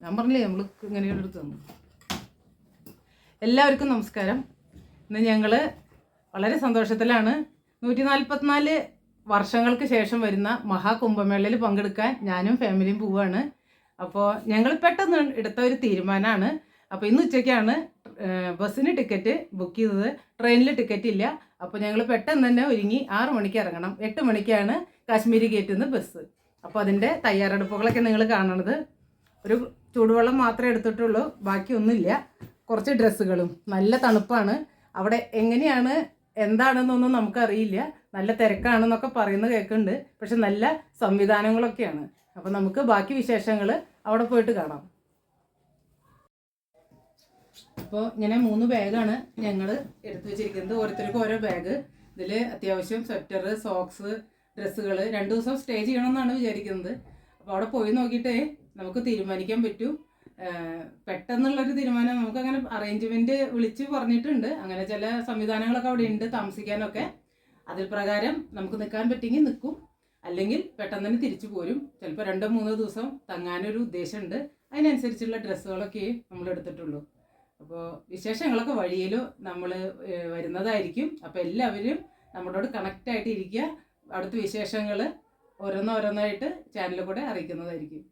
ഞാൻ പറഞ്ഞില്ലേ നമ്മൾ ഇങ്ങനെ എടുത്ത് തന്നു. എല്ലാവർക്കും നമസ്കാരം. ഇന്ന് ഞങ്ങൾ വളരെ സന്തോഷത്തിലാണ്. 144 വർഷങ്ങൾക്ക് ശേഷം വരുന്ന മഹാകുംഭമേളയിൽ പങ്കെടുക്കാൻ ഞാനും ഫാമിലിയും പോവുകയാണ്. അപ്പോൾ ഞങ്ങൾ പെട്ടെന്ന് എടുത്ത ഒരു തീരുമാനമാണ്. അപ്പോൾ ഇന്ന് ഉച്ചയ്ക്കാണ് ബസ്സിന് ടിക്കറ്റ് ബുക്ക് ചെയ്തത്. ട്രെയിനിൽ ടിക്കറ്റ് ഇല്ല. അപ്പോൾ ഞങ്ങൾ പെട്ടെന്ന് തന്നെ ഒരുങ്ങി 6 മണിക്ക് ഇറങ്ങണം. 8 മണിക്കാണ് കാശ്മീരി ഗേറ്റിൽ നിന്ന് ബസ്. അപ്പോൾ അതിൻ്റെ തയ്യാറെടുപ്പുകളൊക്കെ നിങ്ങൾ കാണണത്. ഒരു ചൂടുവെള്ളം മാത്രമേ എടുത്തിട്ടുള്ളൂ, ബാക്കിയൊന്നുമില്ല. കുറച്ച് ഡ്രസ്സുകളും. നല്ല തണുപ്പാണ് അവിടെ. എങ്ങനെയാണ് എന്താണെന്നൊന്നും നമുക്കറിയില്ല. നല്ല തിരക്കാണെന്നൊക്കെ പറയുന്നത് കേൾക്കുന്നുണ്ട്. പക്ഷെ നല്ല സംവിധാനങ്ങളൊക്കെയാണ്. അപ്പോൾ നമുക്ക് ബാക്കി വിശേഷങ്ങൾ അവിടെ പോയിട്ട് കാണാം. അപ്പോൾ ഇങ്ങനെ 3 ബാഗാണ് ഞങ്ങൾ എടുത്തു വെച്ചിരിക്കുന്നത്. ഓരോരുത്തർക്കും ഓരോ ബാഗ്. ഇതിൽ അത്യാവശ്യം സ്വെറ്റർ, സോക്സ്, ഡ്രസ്സുകൾ. 2 ദിവസം സ്റ്റേ ചെയ്യണമെന്നാണ് വിചാരിക്കുന്നത്. അപ്പോൾ അവിടെ പോയി നോക്കിയിട്ടേ നമുക്ക് തീരുമാനിക്കാൻ പറ്റൂ. പെട്ടെന്നുള്ളൊരു തീരുമാനം. നമുക്കങ്ങനെ അറേഞ്ച്മെൻറ്റ് വിളിച്ച് പറഞ്ഞിട്ടുണ്ട്. അങ്ങനെ ചില സംവിധാനങ്ങളൊക്കെ അവിടെ ഉണ്ട് താമസിക്കാനൊക്കെ. അതിൽ പ്രകാരം നമുക്ക് നിൽക്കാൻ പറ്റുമെങ്കിൽ നിൽക്കും, അല്ലെങ്കിൽ പെട്ടെന്ന് തന്നെ തിരിച്ചു പോരും. ചിലപ്പോൾ 2-3 ദിവസം തങ്ങാനൊരു ഉദ്ദേശമുണ്ട്. അതിനനുസരിച്ചുള്ള ഡ്രസ്സുകളൊക്കെ നമ്മൾ എടുത്തിട്ടുള്ളൂ. അപ്പോൾ വിശേഷങ്ങളൊക്കെ വഴിയിൽ നമ്മൾ വരുന്നതായിരിക്കും. അപ്പോൾ എല്ലാവരും നമ്മളോട് കണക്റ്റായിട്ട് ഇരിക്കുക. അടുത്ത വിശേഷങ്ങൾ ഓരോന്നോരോന്നായിട്ട് ചാനലിൽ കൂടെ അറിയിക്കുന്നതായിരിക്കും.